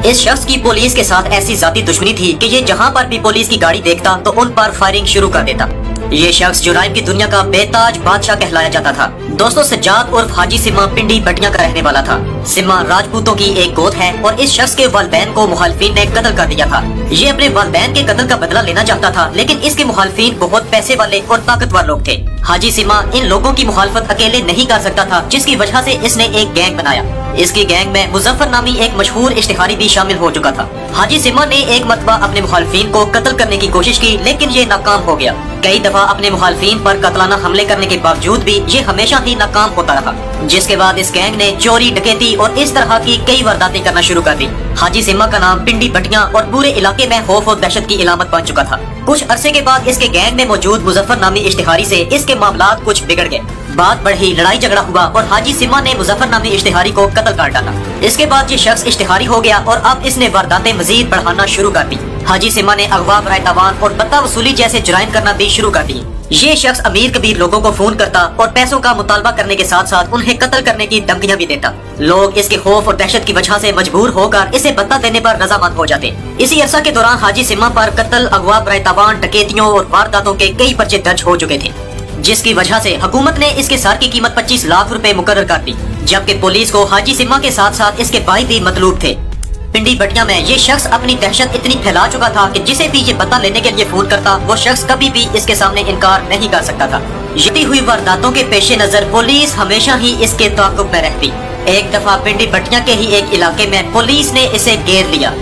इस शख्स की पुलिस के साथ ऐसी जाती दुश्मनी थी कि ये जहाँ पर भी पुलिस की गाड़ी देखता तो उन पर फायरिंग शुरू कर देता। ये शख्स जुराइम की दुनिया का बेताज बादशाह कहलाया जाता था। दोस्तों, सज्जाद उर्फ हाजी सिम्मा पिंडी बटिया का रहने वाला था। सिम्मा राजपूतों की एक गोद है और इस शख्स के वालिदैन को मुखालिफिन ने कत्ल कर दिया था। ये अपने वालिदैन के कत्ल का बदला लेना चाहता था, लेकिन इसके मुखालिफिन बहुत पैसे वाले और ताकतवर लोग थे। हाजी सिम्मा इन लोगों की मुखालफत अकेले नहीं कर सकता था, जिसकी वजह से इसने एक गैंग बनाया। इसकी गैंग में मुजफ्फर नामी एक मशहूर इश्तिहारी भी शामिल हो चुका था। हाजी सिम्मा ने एक मरतबा अपने मुखालिफिन को कत्ल करने की कोशिश की, लेकिन ये नाकाम हो गया। कई दफा अपने मुखालिफिन पर कतलाना हमले करने के बावजूद भी ये हमेशा ही नाकाम होता रहा, जिसके बाद इस गैंग ने चोरी, डकैती और इस तरह की कई वारदातें करना शुरू कर दी। हाजी सिम्मा का नाम पिंडी बटिया और पूरे इलाके में खौफ और दहशत की इलामत बन चुका था। कुछ अरसे के बाद इसके गैंग में मौजूद मुजफ्फर नामी इश्तिहारी से इसके मामलात कुछ बिगड़ गए। बात बढ़ी, लड़ाई झगड़ा हुआ और हाजी सिम्मा ने मुजफ्फर नामी इश्तिहारी को कत्ल कर डाला। इसके बाद ये शख्स इश्तिहारी हो गया और अब इसने वारदातें मजीद बढ़ाना शुरू कर दी। हाजी सिम्मा ने अगवा, बराए तावान और बत्ता वसूली जैसे जुराइम करना भी शुरू कर दिए। ये शख्स अमीर कबीर लोगों को फोन करता और पैसों का मुतालबा करने के साथ साथ उन्हें कत्ल करने की धमकियां भी देता। लोग इसके खौफ और दहशत की वजह से मजबूर होकर इसे बत्ता देने पर रजामंद हो जाते। इसी अरसा के दौरान हाजी सिम्मा पर कत्ल, अगवा, बराए तावान, डकैतियों और वारदातों के कई पर्चे दर्ज हो चुके थे, जिसकी वजह से हुकूमत ने इसके सर की कीमत 25 लाख रुपए मुकर्रर कर दी, जबकि पुलिस को हाजी सिम्मा के साथ साथ इसके भाई भी मतलूब थे। पिंडी बटिया में ये शख्स अपनी दहशत इतनी फैला चुका था कि जिसे भी ये पता लेने के लिए फोन करता वो शख्स कभी भी इसके सामने इनकार नहीं कर सकता था। यदि हुई वारदातों के पेश नजर पुलिस हमेशा ही इसके ताक़ुब में रहती। एक दफा पिंडी बटिया के ही एक इलाके में पुलिस ने इसे घेर लिया।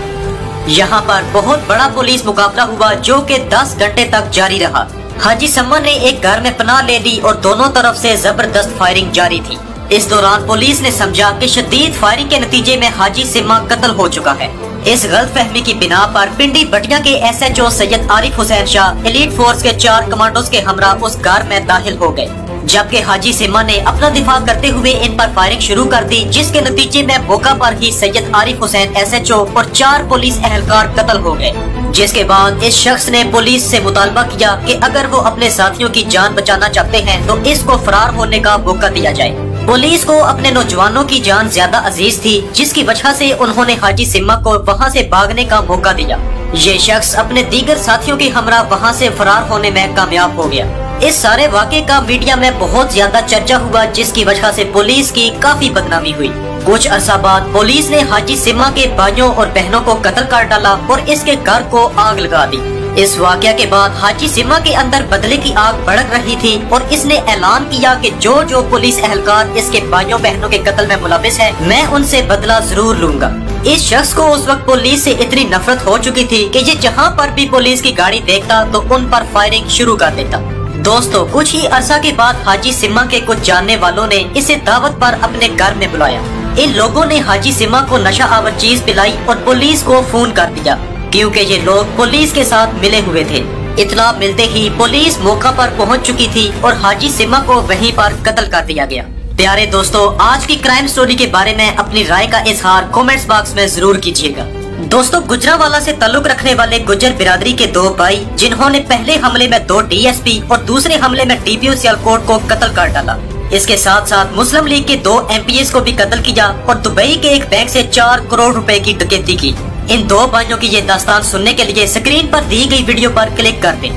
यहाँ पर बहुत बड़ा पुलिस मुकाबला हुआ जो कि 10 घंटे तक जारी रहा। हाजी सिम्मा ने एक घर में पनाह ले ली और दोनों तरफ से जबरदस्त फायरिंग जारी थी। इस दौरान पुलिस ने समझा कि शदीद फायरिंग के नतीजे में हाजी सिम्मा कत्ल हो चुका है। इस गलतफहमी की बिना पर पिंडी बटिया के SHO Syed Arif Hussain Shah elite force के 4 कमांडोज के हमरा उस घर में दाखिल हो गए, जबकि हाजी सिम्मा ने अपना दिफा करते हुए इन पर फायरिंग शुरू कर दी, जिसके नतीजे में मौका पर ही सैयद आरिफ हुसैन SHO और 4 पुलिस एहलकार कत्ल हो गए। जिसके बाद इस शख्स ने पुलिस से मुतालबा किया कि अगर वो अपने साथियों की जान बचाना चाहते हैं तो इसको फरार होने का मौका दिया जाए। पुलिस को अपने नौजवानों की जान ज्यादा अजीज थी, जिसकी वजह से उन्होंने हाजी सिम्मा को वहां से भागने का मौका दिया। ये शख्स अपने दीगर साथियों के हमरा वहां से फरार होने में कामयाब हो गया। इस सारे वाक़े का मीडिया में बहुत ज्यादा चर्चा हुआ, जिसकी वजह से पुलिस की काफी बदनामी हुई। कुछ अरसा बाद पुलिस ने हाजी सिम्मा के भाइयों और बहनों को कत्ल कर डाला और इसके घर को आग लगा दी। इस वाक़या के बाद हाजी सिम्मा के अंदर बदले की आग भड़क रही थी और इसने ऐलान किया कि जो पुलिस एहलकार इसके भाइयों बहनों के कत्ल में मुलविस है, मैं उनसे बदला जरूर लूंगा। इस शख्स को उस वक्त पुलिस से इतनी नफरत हो चुकी थी कि ये जहाँ पर भी पुलिस की गाड़ी देखता तो उन पर फायरिंग शुरू कर देता। दोस्तों, कुछ ही अरसा के बाद हाजी सिम्मा के कुछ जानने वालों ने इसे दावत पर अपने घर में बुलाया। इन लोगों ने हाजी सिम्मा को नशा आवर चीज पिलाई और पुलिस को फोन कर दिया, क्योंकि ये लोग पुलिस के साथ मिले हुए थे। इतला मिलते ही पुलिस मौका पर पहुंच चुकी थी और हाजी सिम्मा को वहीं पर कत्ल कर दिया गया। प्यारे दोस्तों, आज की क्राइम स्टोरी के बारे में अपनी राय का इजहार कमेंट्स बॉक्स में जरूर कीजिएगा। दोस्तों, गुजरांवाला से ताल्लुक रखने वाले गुज्जर बिरादरी के 2 भाई, जिन्होंने पहले हमले में 2 DSP और दूसरे हमले में DPO सियालकोट को कत्ल कर डाला। इसके साथ साथ मुस्लिम लीग के 2 MPs को भी कत्ल किया और दुबई के एक बैंक से 4 करोड़ रुपए की डकैती की। इन 2 भाइयों की ये दास्तान सुनने के लिए स्क्रीन पर दी गई वीडियो पर क्लिक कर दें।